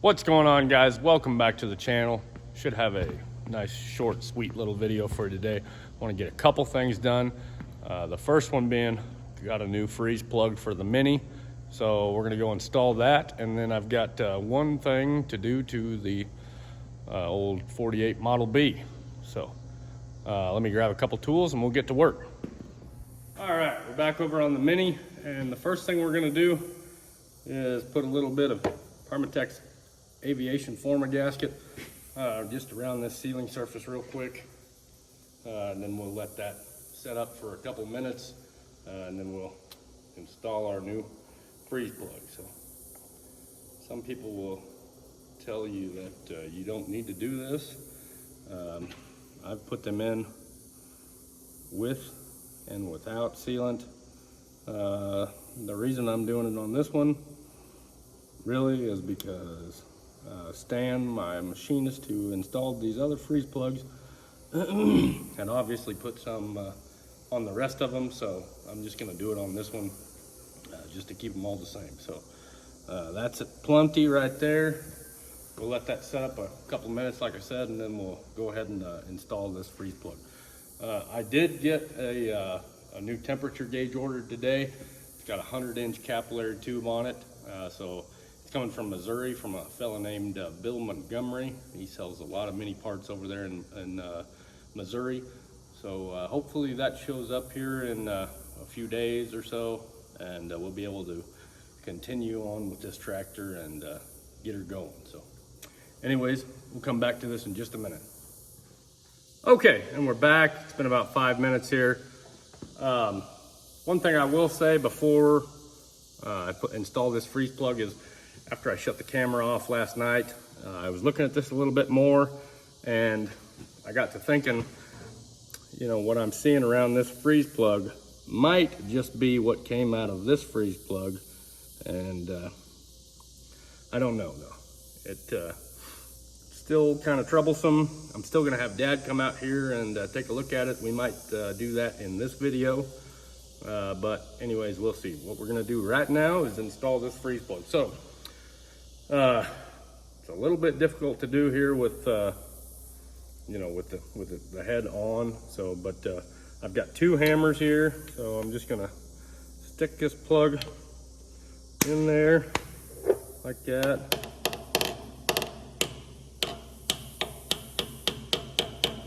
What's going on, guys? Welcome back to the channel. Should have a nice short sweet little video for today. I want to get a couple things done. The first one being, got a new freeze plug for the Mini, so we're going to go install that. And then I've got one thing to do to the old 48 Model B. So let me grab a couple tools and we'll get to work. All right, we're back over on the Mini, and the first thing we're going to do is put a little bit of Permatex aviation former gasket just around this sealing surface real quick, and then we'll let that set up for a couple minutes, and then we'll install our new freeze plug. So some people will tell you that you don't need to do this. I've put them in with and without sealant. The reason I'm doing it on this one really is because Stan, my machinist who installed these other freeze plugs, and obviously put some on the rest of them, so I'm just gonna do it on this one just to keep them all the same. So that's it, plenty right there. We'll let that set up a couple minutes, like I said, and then we'll go ahead and install this freeze plug. I did get a new temperature gauge ordered today. It's got a 100-inch capillary tube on it, so coming from Missouri from a fella named Bill Montgomery. He sells a lot of mini parts over there in Missouri. So hopefully that shows up here in a few days or so, and we'll be able to continue on with this tractor and get her going. So anyways, we'll come back to this in just a minute. Okay, and we're back. It's been about 5 minutes here. One thing I will say before I install this freeze plug is, after I shut the camera off last night, I was looking at this a little bit more, and I got to thinking, you know, what I'm seeing around this freeze plug might just be what came out of this freeze plug, and I don't know though. It's still kind of troublesome. I'm still gonna have Dad come out here and take a look at it. We might do that in this video, but anyways, we'll see. What we're gonna do right now is install this freeze plug. So it's a little bit difficult to do here with you know, with the head on. So, but I've got two hammers here, so I'm just gonna stick this plug in there like that.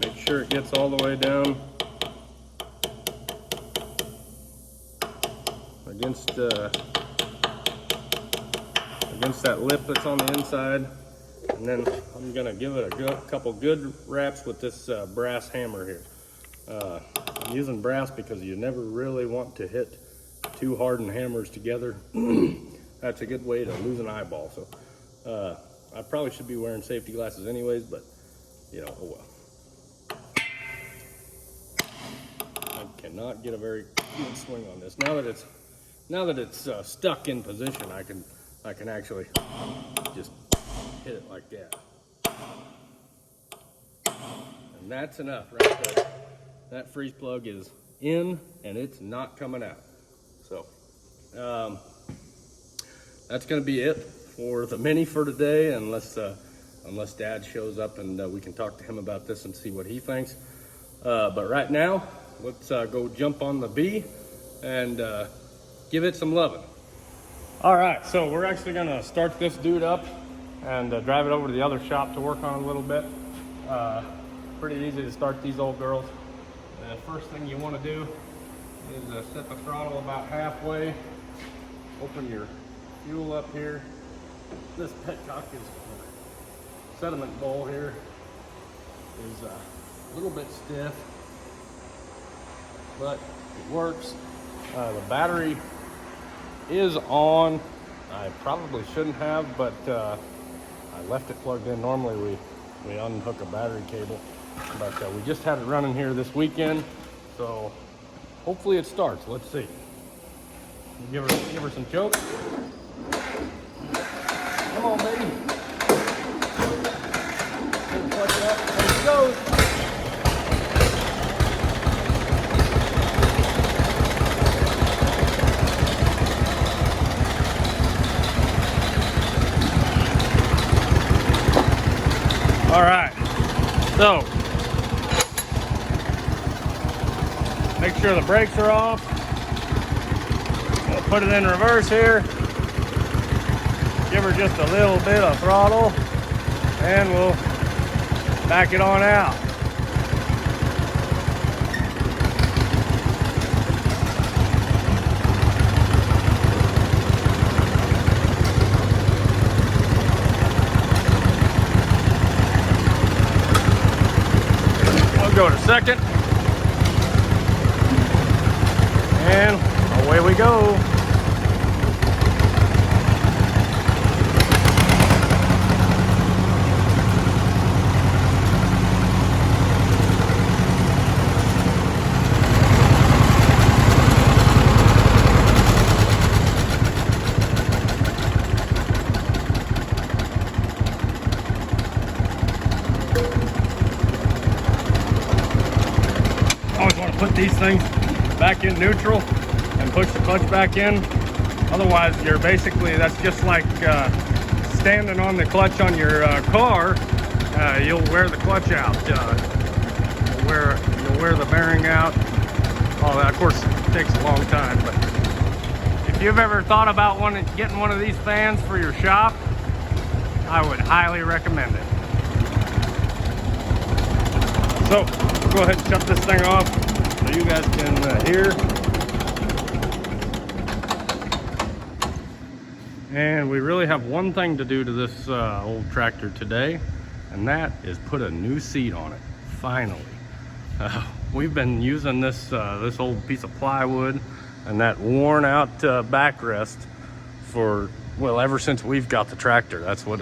Make sure it gets all the way down against that lip that's on the inside, and then I'm gonna give it a couple good wraps with this brass hammer here. I'm using brass because you never really want to hit two hardened hammers together. That's a good way to lose an eyeball. So I probably should be wearing safety glasses anyways, but you know, oh well. I cannot get a very good swing on this. Now that it's stuck in position, I can actually just hit it like that. And that's enough right there. That freeze plug is in and it's not coming out. So that's gonna be it for the Mini for today, unless Dad shows up and we can talk to him about this and see what he thinks. But right now, let's go jump on the B and give it some loving. All right, so we're actually gonna start this dude up and drive it over to the other shop to work on a little bit. Pretty easy to start these old girls. The first thing you wanna do is set the throttle about halfway. Open your fuel up here. This petcock sediment bowl here is a little bit stiff, but it works. The battery is on. I probably shouldn't have, but I left it plugged in. Normally we unhook a battery cable, but we just had it running here this weekend, so hopefully it starts. Let's see. Give her some choke. Come on, baby. Clutch it up. There she goes. All right, so make sure the brakes are off. We'll put it in reverse here. Give her just a little bit of throttle, and we'll back it on out. I'll go to second, and away we go. Always want to put these things back in neutral and push the clutch back in. Otherwise, you're basically, that's just like standing on the clutch on your car. You'll wear the clutch out. You'll wear the bearing out. All that, of course, it takes a long time. But if you've ever thought about getting one of these fans for your shop, I would highly recommend it. So, go ahead and shut this thing off so you guys can hear. And we really have one thing to do to this old tractor today, and that is put a new seat on it, finally. We've been using this old piece of plywood and that worn out backrest for, well, ever since we've got the tractor. That's what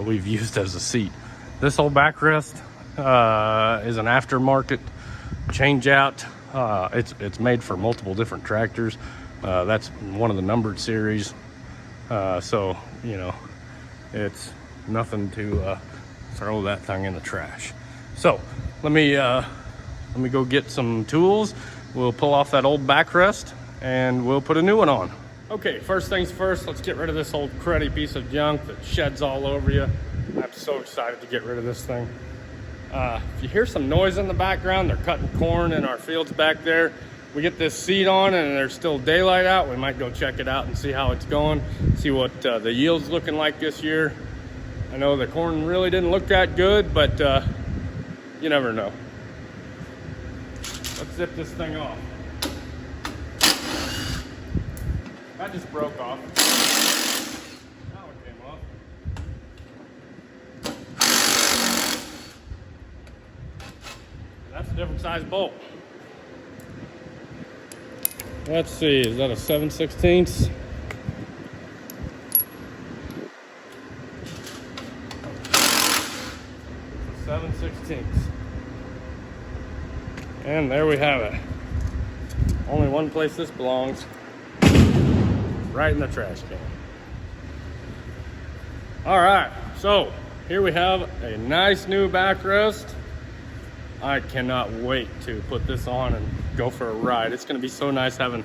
we've used as a seat. This old backrest is an aftermarket change out. It's made for multiple different tractors. That's one of the numbered series. So, you know, it's nothing to throw that thing in the trash. So let me go get some tools. We'll pull off that old backrest and we'll put a new one on. Okay, first things first, let's get rid of this old cruddy piece of junk that sheds all over you. I'm so excited to get rid of this thing. If you hear some noise in the background, they're cutting corn in our fields back there. We get this seat on and there's still daylight out. We might go check it out and see how it's going, see what the yield's looking like this year. I know the corn really didn't look that good, but you never know. Let's zip this thing off. That just broke off. Now it came off. That's a different size bolt. Let's see, is that a 7/16? 7/16. And there we have it. Only one place this belongs. Right in the trash can. All right, so here we have a nice new backrest. I cannot wait to put this on and go for a ride. It's gonna be so nice having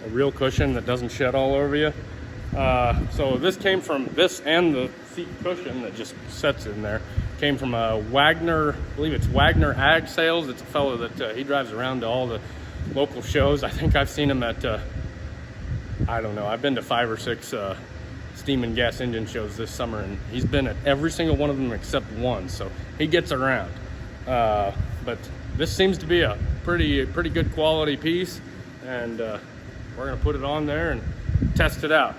a real cushion that doesn't shed all over you. So this came from, this and the seat cushion that just sits in there, came from a Wagner, I believe it's Wagner Ag Sales. It's a fellow that he drives around to all the local shows. I think I've seen him at, I don't know, I've been to 5 or 6 steam and gas engine shows this summer, and he's been at every single one of them except one, so he gets around. But this seems to be a pretty good quality piece, and we're gonna put it on there and test it out.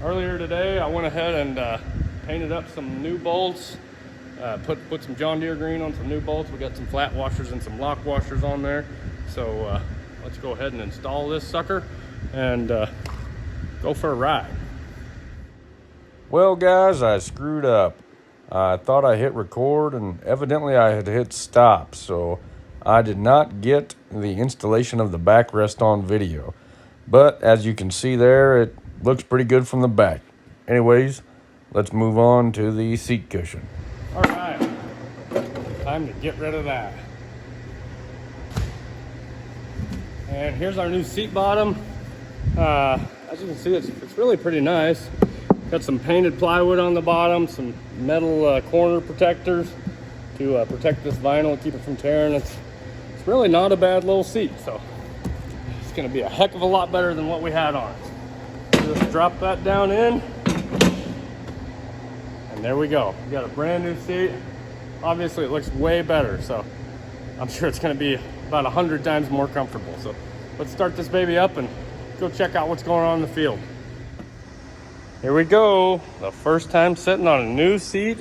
Earlier today, I went ahead and painted up some new bolts, put some John Deere green on some new bolts. We got some flat washers and some lock washers on there. So let's go ahead and install this sucker and go for a ride. Well, guys, I screwed up. I thought I hit record, and evidently I had hit stop, so I did not get the installation of the backrest on video. But as you can see there, it looks pretty good from the back. Anyways, let's move on to the seat cushion. All right, time to get rid of that. And here's our new seat bottom. As you can see, it's really pretty nice. Got some painted plywood on the bottom, some metal corner protectors to protect this vinyl and keep it from tearing. It's really not a bad little seat, so it's gonna be a heck of a lot better than what we had on it. Just drop that down in, and there we go. We got a brand new seat. Obviously it looks way better, so I'm sure it's gonna be about 100 times more comfortable. So let's start this baby up and go check out what's going on in the field. Here we go. The first time sitting on a new seat.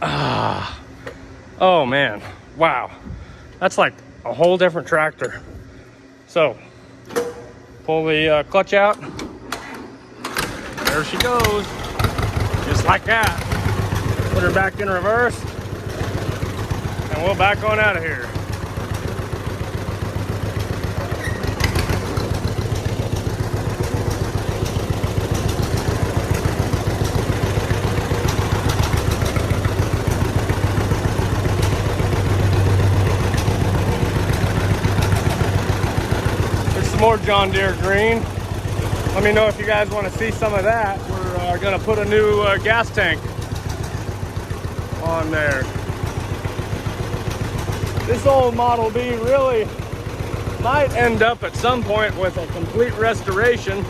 Oh man, wow. That's like a whole different tractor. So, pull the clutch out. There she goes. Just like that. Put her back in reverse. And we'll back on out of here. More John Deere green. Let me know if you guys want to see some of that. We're gonna put a new gas tank on there. This old Model B really might end up at some point with a complete restoration,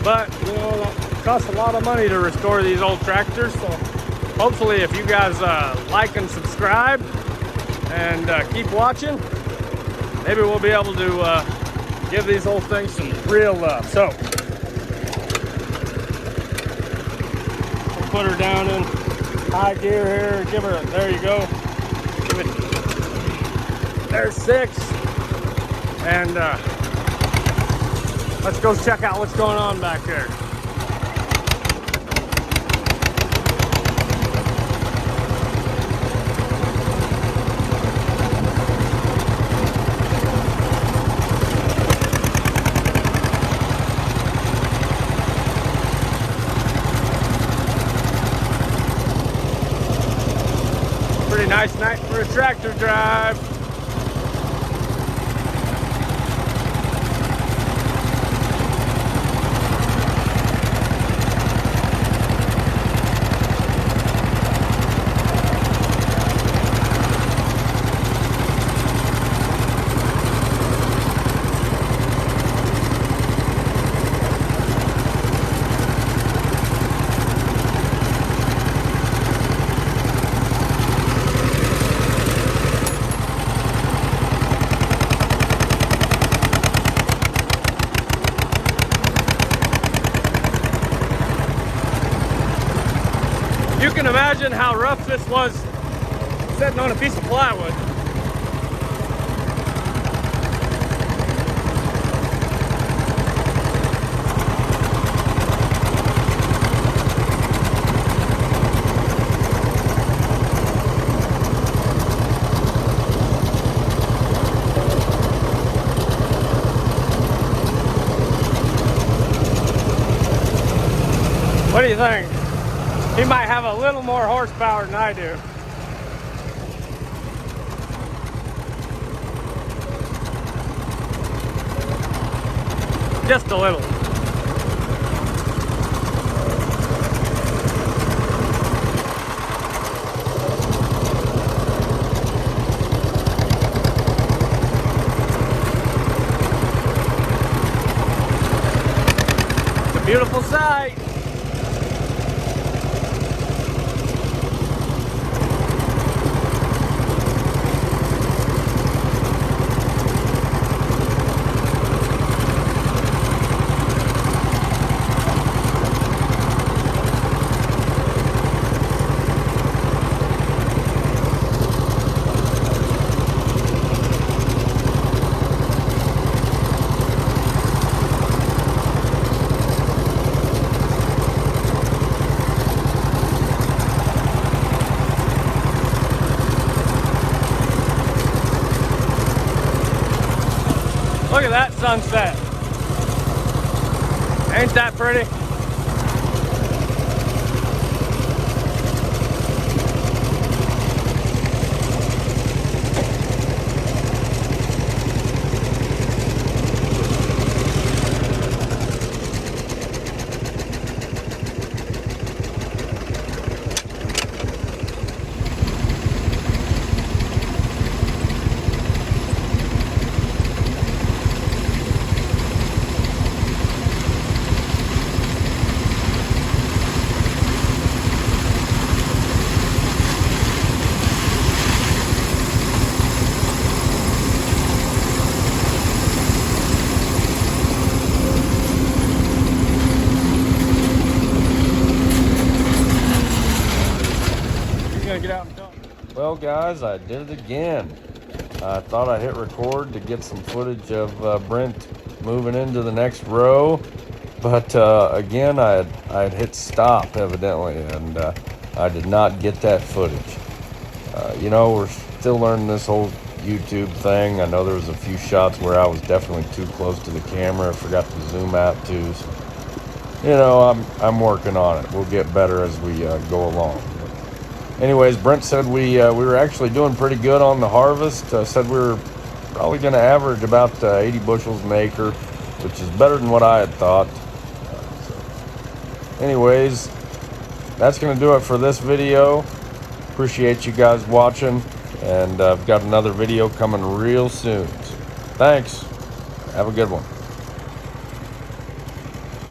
but you know, that costs a lot of money to restore these old tractors. So hopefully if you guys like and subscribe and keep watching, maybe we'll be able to give these old things some real love. So, we'll put her down in high gear here. Give her, there you go. Give it, there's 6. And let's go check out what's going on back there. Nice night for a tractor drive. You can imagine how rough this was sitting on a piece of plywood. What do you think? He might have a little more horsepower than I do. Just a little. It's a beautiful sight. Look at that sunset. Ain't that pretty? Well, guys, I did it again. I thought I hit record to get some footage of Brent moving into the next row, but again, I had hit stop evidently, and I did not get that footage. You know, we're still learning this whole YouTube thing. I know there was a few shots where I was definitely too close to the camera. I forgot to zoom out too. So, you know, I'm working on it. We'll get better as we go along. Anyways, Brent said we were actually doing pretty good on the harvest. Said we were probably going to average about 80 bushels an acre, which is better than what I had thought. Anyways, that's going to do it for this video. Appreciate you guys watching, and I've got another video coming real soon. Thanks. Have a good one.